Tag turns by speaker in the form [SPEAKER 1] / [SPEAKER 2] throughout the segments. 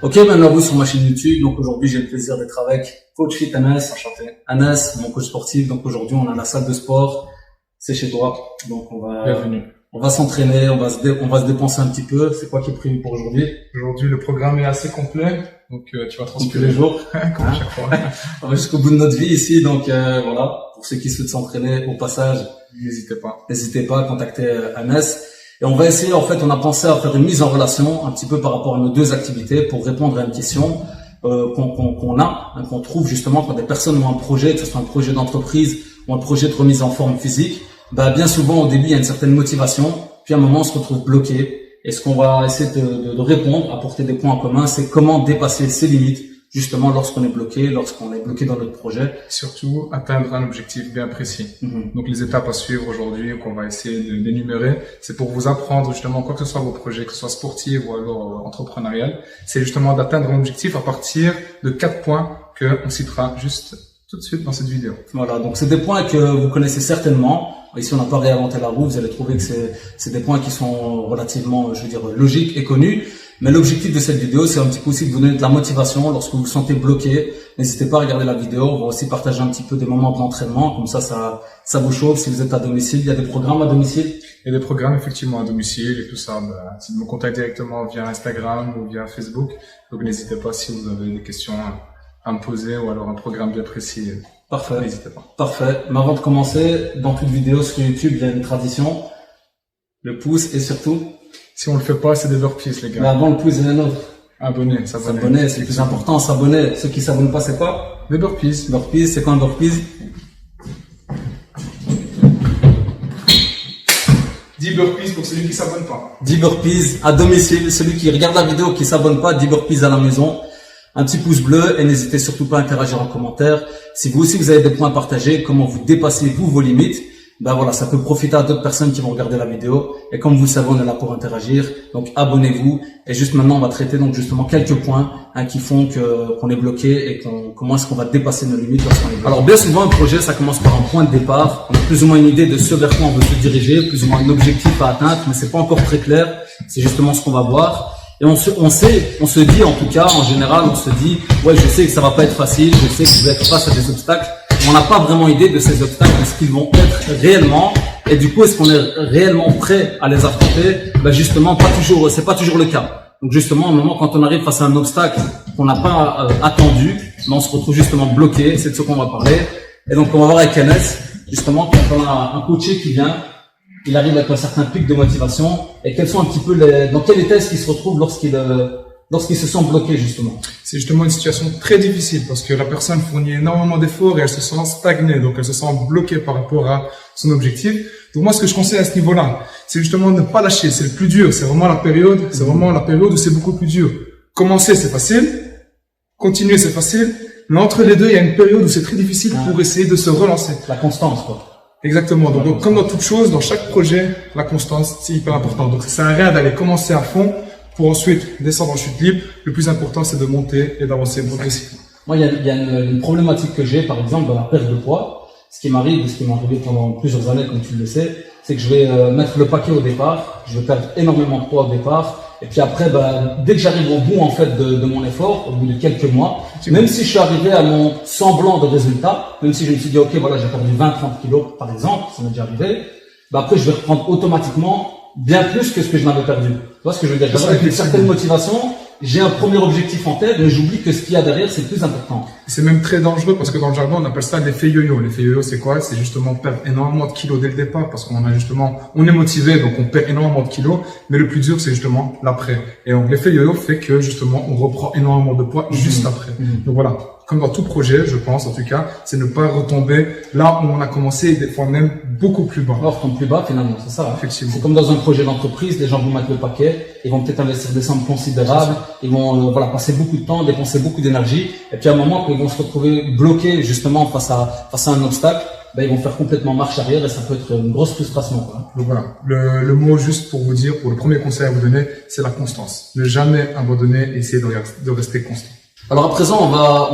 [SPEAKER 1] Ok, bienvenue à vous sur ma chaîne YouTube. Donc aujourd'hui, j'ai le plaisir d'être avec Coach Fit Anas.
[SPEAKER 2] Enchanté.
[SPEAKER 1] Anas, mon coach sportif. Donc aujourd'hui, on a la salle de sport. C'est chez toi. Donc
[SPEAKER 2] Bienvenue.
[SPEAKER 1] on va s'entraîner, on va se dépenser un petit peu. C'est quoi qui est prévu pour aujourd'hui?
[SPEAKER 2] Aujourd'hui, le programme est assez complet. Donc, tu vas
[SPEAKER 1] Comme tous
[SPEAKER 2] transpirer
[SPEAKER 1] les jours.
[SPEAKER 2] comme à chaque fois.
[SPEAKER 1] On va jusqu'au bout de notre vie ici. Donc voilà. Pour ceux qui souhaitent s'entraîner, au passage, n'hésitez pas à contacter Anas. Et on va essayer, en fait, on a pensé à faire une mise en relation un petit peu par rapport à nos deux activités pour répondre à une question qu'on trouve justement quand des personnes ont un projet, que ce soit un projet d'entreprise ou un projet de remise en forme physique. Bien souvent, au début, il y a une certaine motivation, puis à un moment, on se retrouve bloqué. Et ce qu'on va essayer de répondre, apporter des points en commun, c'est comment dépasser ses limites, justement, lorsqu'on est bloqué dans notre projet.
[SPEAKER 2] Surtout, atteindre un objectif bien précis. Donc, les étapes à suivre aujourd'hui qu'on va essayer d'énumérer, c'est pour vous apprendre justement, quoi que ce soit vos projets, que ce soit sportifs ou alors entrepreneurial, c'est justement d'atteindre un objectif à partir de 4 points qu'on citera juste tout de suite dans cette vidéo.
[SPEAKER 1] Voilà, donc c'est des points que vous connaissez certainement. Ici, on n'a pas réinventé la roue, vous allez trouver que c'est des points qui sont relativement, je veux dire, logiques et connus. Mais l'objectif de cette vidéo, c'est un petit peu aussi de vous donner de la motivation lorsque vous vous sentez bloqué. N'hésitez pas à regarder la vidéo. On va aussi partager un petit peu des moments d'entraînement. Comme ça vous chauffe. Si vous êtes à domicile, il y a des programmes à domicile.
[SPEAKER 2] Il y a des programmes effectivement à domicile et tout ça. C'est de me contacter directement via Instagram ou via Facebook. Donc, n'hésitez pas si vous avez des questions à me poser ou alors un programme bien précis.
[SPEAKER 1] Parfait.
[SPEAKER 2] N'hésitez pas.
[SPEAKER 1] Parfait. Mais avant de commencer, dans toute vidéo sur YouTube, il y a une tradition. Le pouce et surtout.
[SPEAKER 2] Si on le fait pas, c'est des burpees, les gars.
[SPEAKER 1] Mais avant le pouce, il y en a un autre.
[SPEAKER 2] S'abonner.
[SPEAKER 1] S'abonner, c'est le plus important. S'abonner. Ceux qui s'abonnent pas, c'est quoi?
[SPEAKER 2] Des burpees.
[SPEAKER 1] Burpees, c'est quoi un burpees?
[SPEAKER 2] 10 burpees pour celui qui s'abonne pas.
[SPEAKER 1] 10 burpees à domicile. Celui qui regarde la vidéo, qui s'abonne pas, 10 burpees à la maison. Un petit pouce bleu et n'hésitez surtout pas à interagir en commentaire. Si vous aussi vous avez des points à partager, comment vous dépassez vos limites, voilà, ça peut profiter à d'autres personnes qui vont regarder la vidéo. Et comme vous le savez, on est là pour interagir. Donc abonnez-vous. Et juste maintenant, on va traiter donc justement quelques points qui font qu'on est bloqué et comment est-ce qu'on va dépasser nos limites lorsqu'on est bloqué. Alors bien souvent, un projet, ça commence par un point de départ. On a plus ou moins une idée de ce vers quoi on veut se diriger, plus ou moins un objectif à atteindre, mais c'est pas encore très clair. C'est justement ce qu'on va voir. Et on se dit, en tout cas, en général, on se dit, ouais, je sais que ça va pas être facile, je sais que je vais être face à des obstacles. Mais on n'a pas vraiment idée de ces obstacles, de ce qu'ils vont être réellement. Et du coup, est-ce qu'on est réellement prêt à les affronter? Justement, c'est pas toujours le cas. Donc justement, à un moment, quand on arrive face à un obstacle qu'on n'a pas attendu, on se retrouve justement bloqué. C'est de ce qu'on va parler. Et donc, on va voir avec Anas, justement, quand on a un coaché qui vient, il arrive avec un certain pic de motivation, et quels sont un petit peu dans quel état est-ce qu'il se retrouve lorsqu'il se sent bloqué, justement?
[SPEAKER 2] C'est justement une situation très difficile parce que la personne fournit énormément d'efforts et elle se sent stagnée, donc elle se sent bloquée par rapport à son objectif. Donc moi, ce que je conseille à ce niveau-là, c'est justement de ne pas lâcher. C'est le plus dur. C'est vraiment la période où c'est beaucoup plus dur. Commencer, c'est facile. Continuer, c'est facile. Mais entre les deux, il y a une période où c'est très difficile pour essayer de se relancer.
[SPEAKER 1] La constance, quoi.
[SPEAKER 2] Exactement. Donc, comme dans toute chose, dans chaque projet, la constance, c'est hyper important. Donc, ça sert à rien d'aller commencer à fond pour ensuite descendre en chute libre. Le plus important, c'est de monter et d'avancer progressivement.
[SPEAKER 1] Moi, il y a une problématique que j'ai, par exemple, dans la perte de poids. Ce qui m'arrive, ce qui m'est arrivé pendant plusieurs années, comme tu le sais, c'est que je vais mettre le paquet au départ. Je vais perdre énormément de poids au départ. Et puis après, dès que j'arrive au bout, en fait, de mon effort, au bout de quelques mois, même si je suis arrivé à mon semblant de résultat, même si je me suis dit, ok, voilà, j'ai perdu 20-30 kilos, par exemple, ça m'est déjà arrivé, après, je vais reprendre automatiquement bien plus que ce que je n'avais perdu. Tu vois ce que je veux dire? Avec une certaine motivation, j'ai un premier objectif en tête, mais j'oublie que ce qu'il y a derrière, c'est plus important.
[SPEAKER 2] C'est même très dangereux parce que dans le jargon, on appelle ça l'effet yo-yo. L'effet yo-yo, c'est quoi? C'est justement perdre énormément de kilos dès le départ parce qu'on est motivé, donc on perd énormément de kilos. Mais le plus dur, c'est justement l'après. Et donc, l'effet yo-yo fait que justement, on reprend énormément de poids juste après. Donc voilà. Comme dans tout projet, je pense, en tout cas, c'est ne pas retomber là où on a commencé et des fois même beaucoup plus bas.
[SPEAKER 1] Alors, plus bas, finalement, c'est ça.
[SPEAKER 2] Effectivement.
[SPEAKER 1] C'est comme dans un projet d'entreprise, les gens vont mettre le paquet, ils vont peut-être investir des sommes considérables, ils vont, passer beaucoup de temps, dépenser beaucoup d'énergie, et puis à un moment, quand ils vont se retrouver bloqués, justement, face à un obstacle, ils vont faire complètement marche arrière et ça peut être une grosse frustration, quoi.
[SPEAKER 2] Donc voilà. Le mot juste pour vous dire, pour le premier conseil à vous donner, c'est la constance. Ne jamais abandonner, essayer de rester constant.
[SPEAKER 1] Alors à présent, on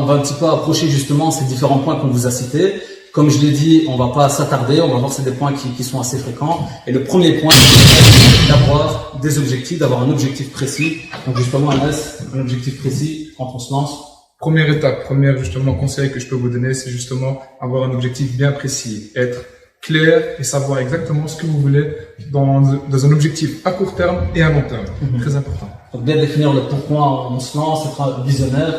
[SPEAKER 1] va un petit peu approcher justement ces différents points qu'on vous a cités. Comme je l'ai dit, on va pas s'attarder, on va voir c'est des points qui sont assez fréquents. Et le premier point, c'est d'avoir des objectifs, d'avoir un objectif précis. Donc justement, Anas, un objectif précis quand on se lance.
[SPEAKER 2] Première étape, justement conseil que je peux vous donner, c'est justement avoir un objectif bien précis, être clair et savoir exactement ce que vous voulez dans un objectif à court terme et à long terme. Très important.
[SPEAKER 1] Donc bien définir le pourquoi on se lance, être visionnaire.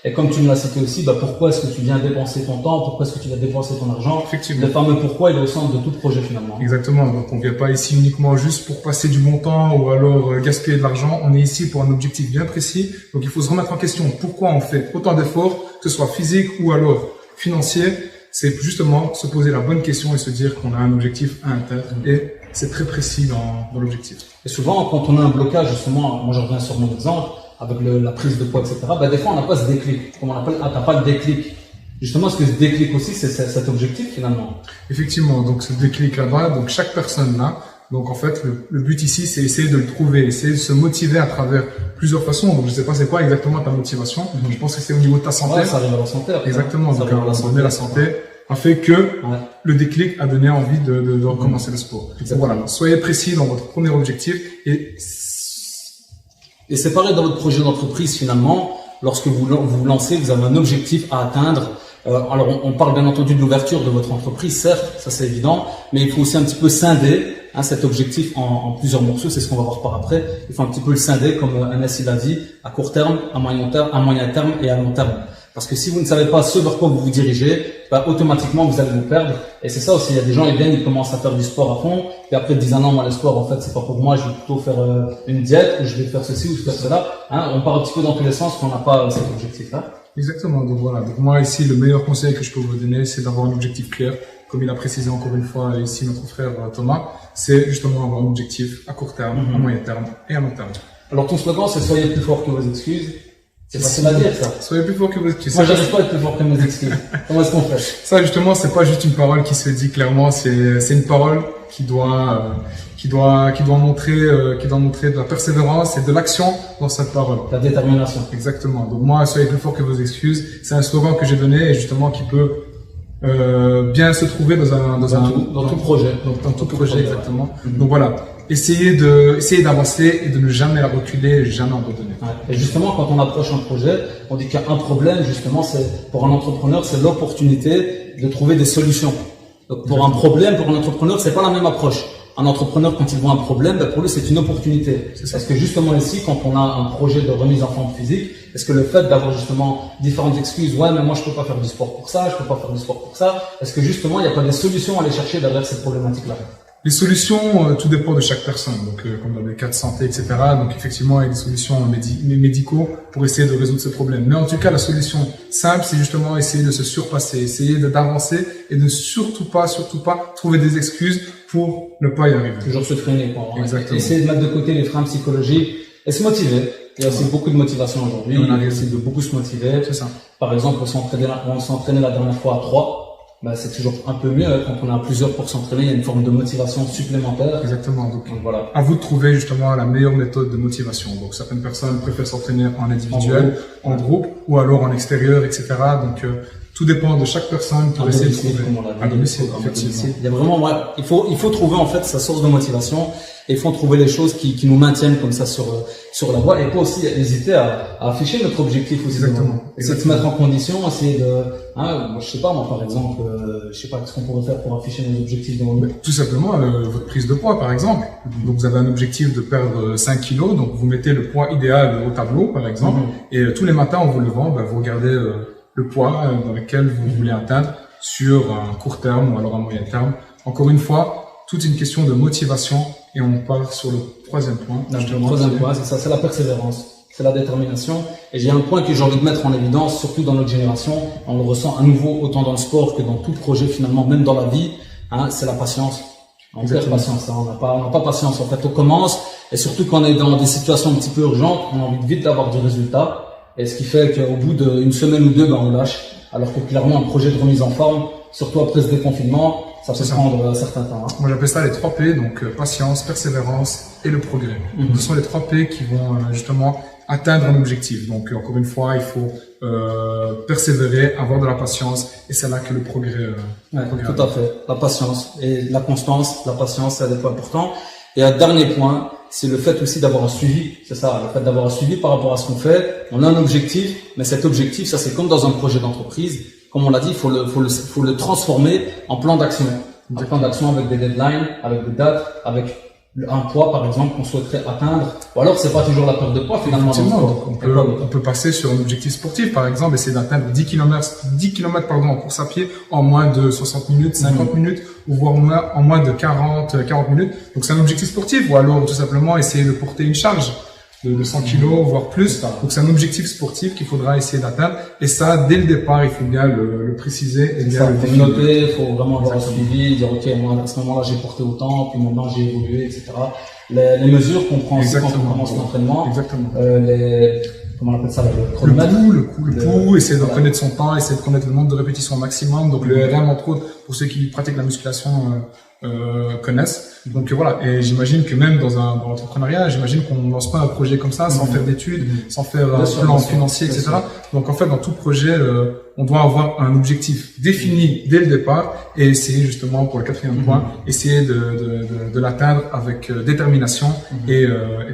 [SPEAKER 1] Et comme tu me l'as cité aussi, pourquoi est-ce que tu viens dépenser ton temps, pourquoi est-ce que tu vas dépenser ton argent.
[SPEAKER 2] Effectivement.
[SPEAKER 1] Le fameux pourquoi est le centre de tout projet finalement.
[SPEAKER 2] Exactement. Donc on vient pas ici uniquement juste pour passer du bon temps ou alors gaspiller de l'argent. On est ici pour un objectif bien précis. Donc il faut se remettre en question pourquoi on fait autant d'efforts, que ce soit physique ou alors financier. C'est justement se poser la bonne question et se dire qu'on a un objectif à atteindre. Et c'est très précis dans l'objectif.
[SPEAKER 1] Et souvent, quand on a un blocage, justement, moi je reviens sur mon exemple, avec la prise de poids, etc., des fois on n'a pas ce déclic. Comme on appelle, t'as pas le déclic. Justement, est-ce que ce déclic aussi, c'est cet objectif finalement?
[SPEAKER 2] Effectivement, donc ce déclic là-bas, donc chaque personne là, donc en fait, le but ici, c'est essayer de le trouver, essayer de se motiver à travers plusieurs façons. Donc je sais pas c'est quoi exactement ta motivation. Je pense que c'est au niveau de ta santé.
[SPEAKER 1] Ouais, ça arrive à la santé. Après.
[SPEAKER 2] Exactement, donc à un moment donné, la santé a fait que le déclic a donné envie de recommencer le sport. Donc voilà, soyez précis dans votre premier objectif
[SPEAKER 1] et c'est pareil dans votre projet d'entreprise finalement. Lorsque vous vous lancez, vous avez un objectif à atteindre. Alors on parle bien entendu de l'ouverture de votre entreprise, certes, ça c'est évident, mais il faut aussi un petit peu scinder cet objectif en plusieurs morceaux, c'est ce qu'on va voir par après. Il faut un petit peu le scinder, comme Anas l'a dit, à court terme, à moyen terme et à long terme. Parce que si vous ne savez pas ce vers quoi vous vous dirigez, automatiquement vous allez vous perdre. Et c'est ça aussi, il y a des gens, ils commencent à faire du sport à fond, et après ils disent ah non, moi le sport en fait c'est pas pour moi, je vais plutôt faire une diète, ou je vais faire ceci ou faire cela. On part un petit peu dans tous les sens quand on n'a pas cet objectif-là.
[SPEAKER 2] Exactement, donc voilà. Donc moi ici, le meilleur conseil que je peux vous donner, c'est d'avoir un objectif clair. Comme il a précisé encore une fois ici notre frère Thomas, c'est justement avoir un objectif à court terme, à moyen terme et à long terme.
[SPEAKER 1] Alors ton slogan c'est soyez plus fort que vos excuses. C'est facile à dire ça.
[SPEAKER 2] Soyez plus fort que vos excuses.
[SPEAKER 1] Moi j'arrive pas à être plus fort que mes excuses. Comment est-ce qu'on fait?
[SPEAKER 2] Ça justement, c'est pas juste une parole qui se dit clairement, c'est une parole qui doit montrer de la persévérance et de l'action dans cette parole.
[SPEAKER 1] La détermination.
[SPEAKER 2] Exactement. Donc moi, soyez plus fort que vos excuses. C'est un slogan que j'ai donné et justement qui peut bien se trouver dans tout projet. Dans tout projet, exactement. Donc voilà. Essayez d'avancer et de ne jamais reculer, jamais abandonner.
[SPEAKER 1] Et justement, quand on approche un projet, on dit qu'il y a un problème, justement, c'est, pour un entrepreneur, c'est l'opportunité de trouver des solutions. Donc, pour un problème, pour un entrepreneur, c'est pas la même approche. Un entrepreneur, quand il voit un problème, pour lui, c'est une opportunité. Parce que justement ici, quand on a un projet de remise en forme physique, est-ce que le fait d'avoir justement différentes excuses, ouais, mais moi, je peux pas faire du sport pour ça, je peux pas faire du sport pour ça, est-ce que justement, il n'y a pas des solutions à aller chercher derrière cette problématique-là?
[SPEAKER 2] Les solutions, tout dépend de chaque personne. Donc, comme dans les cas de santé, etc. Donc, effectivement, il y a des solutions médicaux pour essayer de résoudre ce problème. Mais en tout cas, la solution simple, c'est justement essayer de se surpasser, essayer d'avancer et de surtout pas trouver des excuses pour ne pas y arriver.
[SPEAKER 1] Toujours se freiner, quoi.
[SPEAKER 2] Exactement.
[SPEAKER 1] Essayer de mettre de côté les freins psychologiques et se motiver. Il y a aussi beaucoup de motivation aujourd'hui. On arrive aussi de beaucoup se motiver.
[SPEAKER 2] C'est ça.
[SPEAKER 1] Par exemple, on s'entraînait la dernière fois à 3. C'est toujours un peu mieux quand on est à plusieurs pour s'entraîner. Il y a une forme de motivation supplémentaire.
[SPEAKER 2] Exactement. Donc
[SPEAKER 1] voilà.
[SPEAKER 2] À vous de trouver justement la meilleure méthode de motivation. Donc certaines personnes préfèrent s'entraîner en individuel, en groupe ou alors en extérieur, etc. Donc tout dépend de chaque personne pour essayer de trouver. À domicile, effectivement.
[SPEAKER 1] Il y a vraiment, il faut trouver en fait sa source de motivation. Et il faut trouver les choses qui nous maintiennent comme ça sur la voie. Et pas aussi hésiter à afficher notre objectif aussi.
[SPEAKER 2] Exactement.
[SPEAKER 1] Essayer de se mettre en condition, essayer de, moi, je sais pas, moi, par exemple, je sais pas ce qu'on pourrait faire pour afficher nos objectifs devant nous.
[SPEAKER 2] Tout simplement, votre prise de poids, par exemple. Donc, vous avez un objectif de perdre 5 kilos. Donc, vous mettez le poids idéal au tableau, par exemple. Et tous les matins, en vous levant, vous regardez le poids dans lequel vous voulez atteindre sur un court terme ou alors un moyen terme. Encore une fois, toute une question de motivation. Et on part sur le troisième point.
[SPEAKER 1] Le troisième point, c'est ça, c'est la persévérance, c'est la détermination. Et j'ai un point que j'ai envie de mettre en évidence, surtout dans notre génération. On le ressent à nouveau autant dans le sport que dans tout projet finalement, même dans la vie. C'est la patience. On perd patience, on n'a pas patience. En fait, on commence et surtout quand on est dans des situations un petit peu urgentes, on a envie vite d'avoir du résultat. Et ce qui fait qu'au bout d'une semaine ou deux, on lâche. Alors que clairement, un projet de remise en forme, surtout après ce déconfinement, ça peut prendre un certain temps.
[SPEAKER 2] Moi, j'appelle ça les 3 P, donc patience, persévérance et le progrès. Ce sont les 3 P qui vont justement atteindre un objectif. Donc, encore une fois, il faut persévérer, avoir de la patience, et c'est là que le progrès.
[SPEAKER 1] Tout à fait. La patience et la constance, la patience, c'est des points importants. Et un dernier point, c'est le fait aussi d'avoir un suivi. C'est ça, le fait d'avoir un suivi par rapport à ce qu'on fait. On a un objectif, mais cet objectif, ça c'est comme dans un projet d'entreprise. Comme on l'a dit, il faut le transformer en plan d'action. Un plan d'action avec des deadlines, avec des dates, avec un poids par exemple qu'on souhaiterait atteindre, ou alors c'est pas toujours la perte de poids finalement.
[SPEAKER 2] On peut passer sur un objectif sportif par exemple, essayer d'atteindre 10 km en course à pied en moins de 60 minutes, 50 minutes, ou voire en moins de 40 minutes. Donc c'est un objectif sportif, ou alors tout simplement essayer de porter une charge de 100 kilos, voire plus. Donc c'est un objectif sportif qu'il faudra essayer d'atteindre. Et ça, dès le départ, il faut bien le préciser et bien le
[SPEAKER 1] définir. Noter, il faut vraiment avoir un suivi, dire ok, moi à ce moment-là j'ai porté autant, puis maintenant j'ai évolué, etc. Les mesures qu'on prend aussi quand on commence l'entraînement.
[SPEAKER 2] Exactement.
[SPEAKER 1] Comment on appelle ça, le chronomètre.
[SPEAKER 2] Le pouls, essayer de connaître son temps, essayer de connaître le nombre de répétitions maximum. Donc le RM entre autres, pour ceux qui pratiquent la musculation, connaissent. Donc voilà, et j'imagine que même dans l'entrepreneuriat, j'imagine qu'on ne lance pas un projet comme ça sans faire d'études, sans faire un plan financier, etc. Donc en fait, dans tout projet, on doit avoir un objectif défini dès le départ et essayer justement, pour le quatrième point, essayer de l'atteindre avec détermination et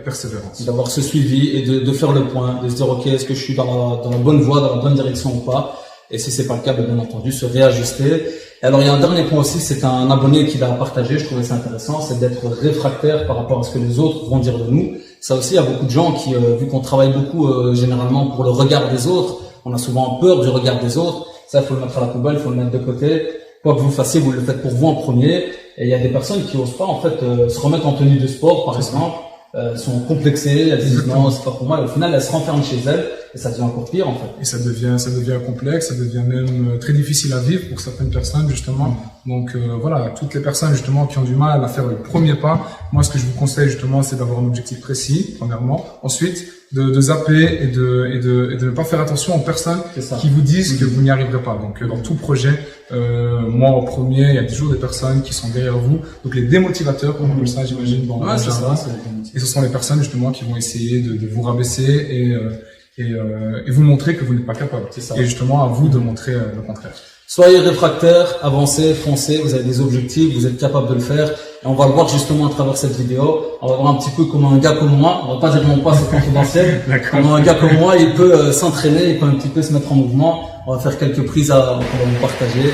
[SPEAKER 2] persévérance.
[SPEAKER 1] D'avoir ce suivi et de faire le point, de se dire ok, est-ce que je suis dans la bonne voie, dans la bonne direction ou pas? Et si c'est pas le cas, bien entendu, se réajuster. Et alors, il y a un dernier point aussi, c'est un abonné qui l'a partagé, je trouvais ça intéressant, c'est d'être réfractaire par rapport à ce que les autres vont dire de nous. Ça aussi, il y a beaucoup de gens qui, vu qu'on travaille beaucoup généralement pour le regard des autres, on a souvent peur du regard des autres. Ça, il faut le mettre à la poubelle, il faut le mettre de côté. Quoi que vous fassiez, vous le faites pour vous en premier. Et il y a des personnes qui osent pas, en fait, se remettre en tenue de sport, par exemple. Sont complexées, elles disent non, c'est pas pour moi, et au final elles se renferment chez elles et ça devient encore pire en fait.
[SPEAKER 2] Et ça devient complexe, ça devient même très difficile à vivre pour certaines personnes justement. Donc voilà, toutes les personnes justement qui ont du mal à faire le premier pas, moi ce que je vous conseille justement c'est d'avoir un objectif précis premièrement, ensuite de zapper et de ne pas faire attention aux personnes qui vous disent que vous n'y arriverez pas. Donc dans tout projet, moi en premier, il y a toujours des personnes qui sont derrière vous, donc les démotivateurs, comme on appelle ça, j'imagine dans le jardin. Et ce sont les personnes justement qui vont essayer de vous rabaisser et vous montrer que vous n'êtes pas capable. Et justement à vous de montrer le contraire.
[SPEAKER 1] Soyez réfractaires, avancez, foncez, vous avez des objectifs, vous êtes capable de le faire. Et on va le voir justement à travers cette vidéo. On va voir un petit peu comment un gars comme moi, on va pas dire mon pas, c'est confidentiel. Comment un gars comme moi, il peut s'entraîner, il peut un petit peu se mettre en mouvement. On va faire quelques prises qu'on va vous partager.